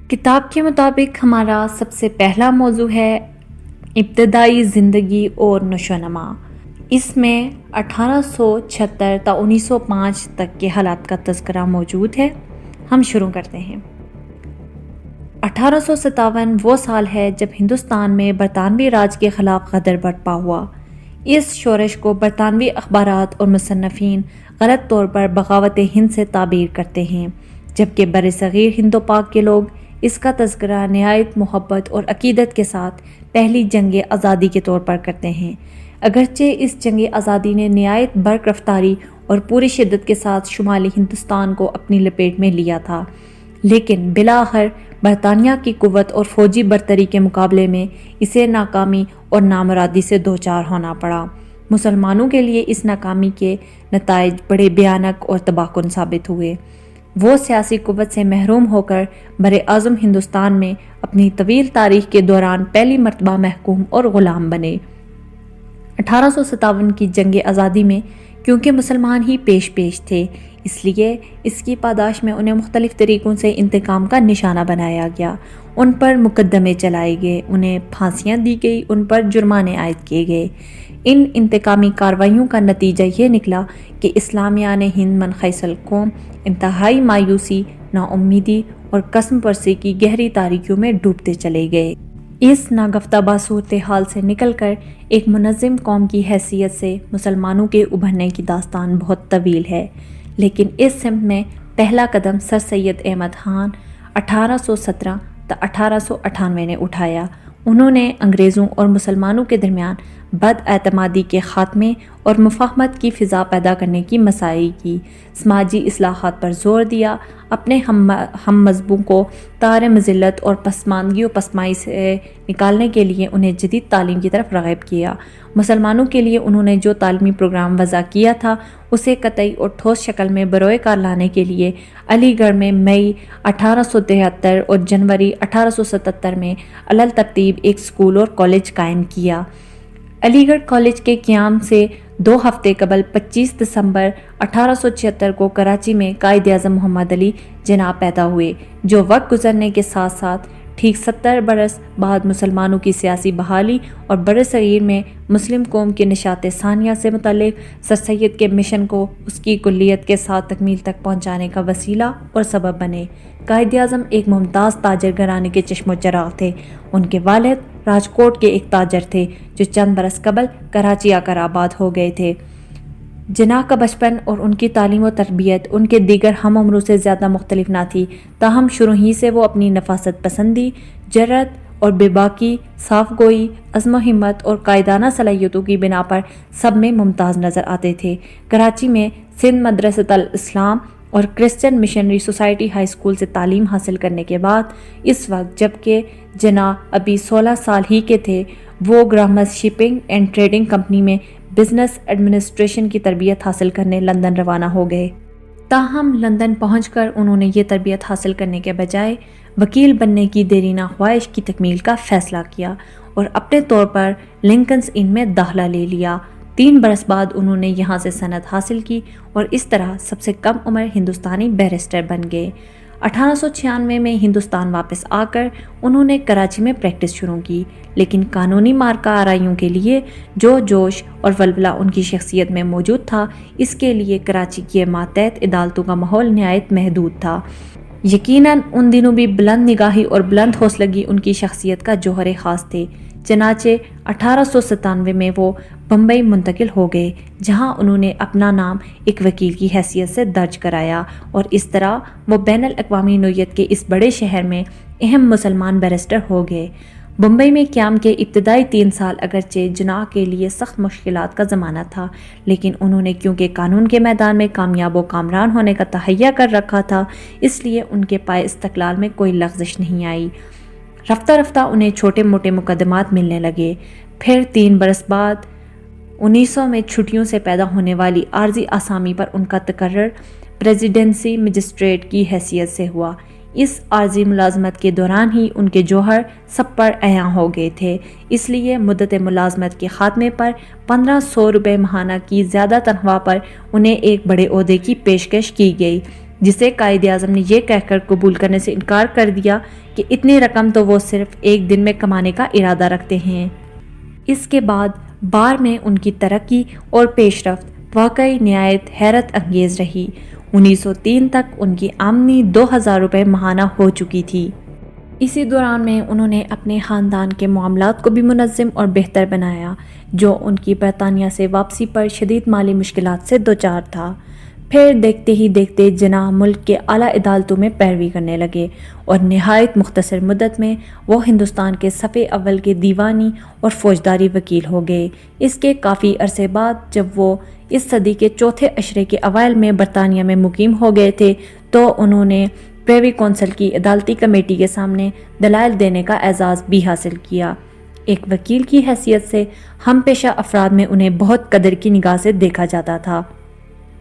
کتاب کے مطابق ہمارا سب سے پہلا موضوع ہے ابتدائی زندگی اور نشو و نما۔ اس میں 1876 تا 1905 تک کے حالات کا تذکرہ موجود ہے۔ ہم شروع کرتے ہیں۔ 1857 وہ سال ہے جب ہندوستان میں برطانوی راج کے خلاف غدر برپا ہوا۔ اس شورش کو برطانوی اخبارات اور مصنفین غلط طور پر بغاوت ہند سے تعبیر کرتے ہیں، جبکہ برصغیر ہند و پاک کے لوگ اس کا تذکرہ نہایت محبت اور عقیدت کے ساتھ پہلی جنگ آزادی کے طور پر کرتے ہیں۔ اگرچہ اس جنگ آزادی نے نہایت برق رفتاری اور پوری شدت کے ساتھ شمالی ہندوستان کو اپنی لپیٹ میں لیا تھا، لیکن بالآخر برطانیہ کی قوت اور فوجی برتری کے مقابلے میں اسے ناکامی اور نامرادی سے دوچار ہونا پڑا۔ مسلمانوں کے لیے اس ناکامی کے نتائج بڑے بھیانک اور تباہ کن ثابت ہوئے۔ وہ سیاسی قوت سے محروم ہو کر براعظم ہندوستان میں اپنی طویل تاریخ کے دوران پہلی مرتبہ محکوم اور غلام بنے۔ 1857 کی جنگ آزادی میں کیونکہ مسلمان ہی پیش تھے، اس لیے اس کی پاداش میں انہیں مختلف طریقوں سے انتقام کا نشانہ بنایا گیا۔ ان پر مقدمے چلائے گئے، انہیں پھانسیاں دی گئی، ان پر جرمانے عائد کیے گئے۔ ان انتقامی کارروائیوں کا نتیجہ یہ نکلا کہ اسلامیہ نے ہند منخیص القوم انتہائی مایوسی، ناامیدی اور قسم پرسی کی گہری تاریکیوں میں ڈوبتے چلے گئے۔ اس ناگفتہ صورتحال سے نکل کر ایک منظم قوم کی حیثیت سے مسلمانوں کے ابھرنے کی داستان بہت طویل ہے، لیکن اس سمت میں پہلا قدم سر سید احمد خان 1817 تا 1898 نے اٹھایا۔ انہوں نے انگریزوں اور مسلمانوں کے درمیان بد اعتمادی کے خاتمے اور مفاہمت کی فضا پیدا کرنے کی مساعی کی، سماجی اصلاحات پر زور دیا، اپنے ہم مذہبوں کو تار مذلت اور پسماندگی و پسمائی سے نکالنے کے لیے انہیں جدید تعلیم کی طرف راغب کیا۔ مسلمانوں کے لیے انہوں نے جو تعلیمی پروگرام وضع کیا تھا اسے قطعی اور ٹھوس شکل میں بروئے کار لانے کے لیے علی گڑھ میں مئی 1873 اور جنوری 1877 میں علل ترتیب ایک اسکول اور کالج قائم کیا۔ علی گڑھ کالج کے قیام سے 2 ہفتے قبل 25 دسمبر 1876 کو کراچی میں قائد اعظم محمد علی جناح پیدا ہوئے، جو وقت گزرنے کے ساتھ ساتھ ٹھیک 70 برس بعد مسلمانوں کی سیاسی بحالی اور برصغیر میں مسلم قوم کے نشاط ثانیہ سے متعلق سر سید کے مشن کو اس کی کلیت کے ساتھ تکمیل تک پہنچانے کا وسیلہ اور سبب بنے۔ قائد اعظم ایک ممتاز تاجر گھرانے کے چشم و چراغ تھے۔ ان کے والد راجکوٹ کے ایک تاجر تھے جو چند برس قبل کراچی آ کر آباد ہو گئے تھے۔ جناح کا بچپن اور ان کی تعلیم و تربیت ان کے دیگر ہم عمروں سے زیادہ مختلف نہ تھی، تاہم شروع ہی سے وہ اپنی نفاست پسندی، جرأت اور بے باکی، صاف گوئی، عزم و ہمت اور قائدانہ صلاحیتوں کی بنا پر سب میں ممتاز نظر آتے تھے۔ کراچی میں سندھ مدرسۃ الاسلام اور Christian missionary society high school سے تعلیم حاصل کرنے کے بعد، اس وقت جبکہ جناح ابھی 16 سال ہی کے تھے، وہ grams shipping and trading company میں بزنس ایڈمنسٹریشن کی تربیت حاصل کرنے لندن روانہ ہو گئے۔ تاہم لندن پہنچ کر انہوں نے یہ تربیت حاصل کرنے کے بجائے وکیل بننے کی دیرینہ خواہش کی تکمیل کا فیصلہ کیا اور اپنے طور پر لنکنز ان میں داخلہ لے لیا۔ 3 برس بعد انہوں نے یہاں سے سند حاصل کی اور اس طرح سب سے کم عمر ہندوستانی بیرسٹر بن گئے۔ 1896 میں ہندوستان واپس آ کر انہوں نے کراچی میں پریکٹس شروع کی، لیکن قانونی مارکہ آرائیوں کے لیے جو جوش اور ولولہ ان کی شخصیت میں موجود تھا، اس کے لیے کراچی کے ماتحت عدالتوں کا ماحول نہایت محدود تھا۔ یقیناً ان دنوں بھی بلند نگاہی اور بلند حوصلگی ان کی شخصیت کا جوہر خاص تھے۔ چنانچہ 1897 میں وہ بمبئی منتقل ہو گئے، جہاں انہوں نے اپنا نام ایک وکیل کی حیثیت سے درج کرایا اور اس طرح وہ بین الاقوامی نوعیت کے اس بڑے شہر میں اہم مسلمان بیرسٹر ہو گئے۔ بمبئی میں قیام کے ابتدائی 3 سال اگرچہ جناح کے لیے سخت مشکلات کا زمانہ تھا، لیکن انہوں نے کیونکہ قانون کے میدان میں کامیاب و کامران ہونے کا تہیہ کر رکھا تھا، اس لیے ان کے پائے استقلال میں کوئی لغزش نہیں آئی۔ رفتہ رفتہ انہیں چھوٹے موٹے مقدمات ملنے لگے۔ پھر 3 برس بعد 1900 میں چھٹیوں سے پیدا ہونے والی عارضی آسامی پر ان کا تقرر پریزیڈنسی مجسٹریٹ کی حیثیت سے ہوا۔ اس عارضی ملازمت کے دوران ہی ان کے جوہر سب پر عیاں ہو گئے تھے، اس لیے مدت ملازمت کے خاتمے پر 1500 روپے ماہانہ کی زیادہ تنخواہ پر انہیں ایک بڑے عہدے کی پیشکش کی گئی۔ جسے قائد اعظم نے یہ کہہ کر قبول کرنے سے انکار کر دیا کہ اتنی رقم تو وہ صرف ایک دن میں کمانے کا ارادہ رکھتے ہیں۔ اس کے بعد بار میں ان کی ترقی اور پیش رفت واقعی نہایت حیرت انگیز رہی۔ 1903 تک ان کی آمدنی 2000 روپے ماہانہ ہو چکی تھی۔ اسی دوران میں انہوں نے اپنے خاندان کے معاملات کو بھی منظم اور بہتر بنایا، جو ان کی برطانیہ سے واپسی پر شدید مالی مشکلات سے دوچار تھا۔ پھر دیکھتے ہی دیکھتے جناح ملک کے اعلیٰ عدالتوں میں پیروی کرنے لگے اور نہایت مختصر مدت میں وہ ہندوستان کے صف اول کے دیوانی اور فوجداری وکیل ہو گئے۔ اس کے کافی عرصے بعد جب وہ اس صدی کے چوتھے عشرے کے اوائل میں برطانیہ میں مقیم ہو گئے تھے تو انہوں نے پریوی کونسل کی عدالتی کمیٹی کے سامنے دلائل دینے کا اعزاز بھی حاصل کیا۔ ایک وکیل کی حیثیت سے ہم پیشہ افراد میں انہیں بہت قدر کی نگاہ سے دیکھا جاتا تھا۔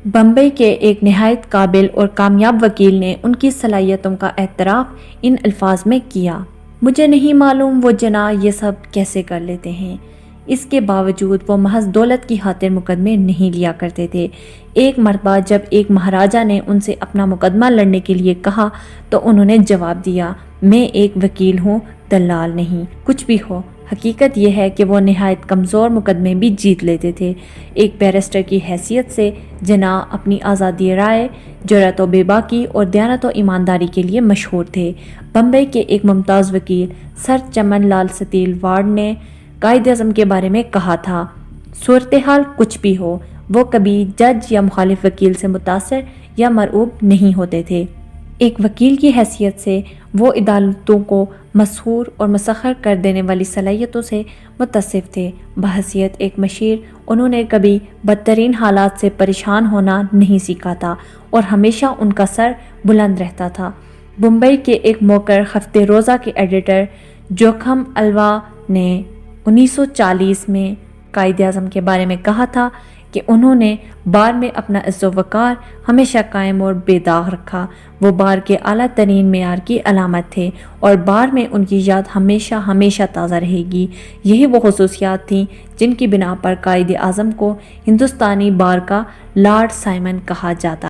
بمبئی کے ایک نہایت قابل اور کامیاب وکیل نے ان کی صلاحیتوں کا اعتراف ان الفاظ میں کیا: مجھے نہیں معلوم وہ جناح یہ سب کیسے کر لیتے ہیں۔ اس کے باوجود وہ محض دولت کی خاطر مقدمے نہیں لیا کرتے تھے۔ ایک مرتبہ جب ایک مہاراجا نے ان سے اپنا مقدمہ لڑنے کے لیے کہا تو انہوں نے جواب دیا: میں ایک وکیل ہوں، دلال نہیں۔ کچھ بھی ہو، حقیقت یہ ہے کہ وہ نہایت کمزور مقدمے بھی جیت لیتے تھے۔ ایک بیرسٹر کی حیثیت سے جناح اپنی آزادی رائے، جرأت و بے باکی اور دیانت و ایمانداری کے لیے مشہور تھے۔ بمبئی کے ایک ممتاز وکیل سر چمن لال ستیل وارڈ نے قائد اعظم کے بارے میں کہا تھا: صورتحال کچھ بھی ہو، وہ کبھی جج یا مخالف وکیل سے متاثر یا مرعوب نہیں ہوتے تھے۔ ایک وکیل کی حیثیت سے وہ عدالتوں کو مسحور اور مسخر کر دینے والی صلاحیتوں سے متصف تھے۔ بحیثیت ایک مشیر انہوں نے کبھی بدترین حالات سے پریشان ہونا نہیں سیکھا تھا اور ہمیشہ ان کا سر بلند رہتا تھا۔ بمبئی کے ایک موقر ہفتے روزہ کے ایڈیٹر جوکھم الوا نے 1940 میں قائد اعظم کے بارے میں کہا تھا کہ انہوں نے بار میں اپنا عز و وقار ہمیشہ قائم اور بے داغ رکھا۔ وہ بار کے اعلیٰ ترین معیار کی علامت تھے اور بار میں ان کی یاد ہمیشہ ہمیشہ تازہ رہے گی۔ یہی وہ خصوصیات تھیں جن کی بنا پر قائد اعظم کو ہندوستانی بار کا لارڈ سائمن کہا جاتا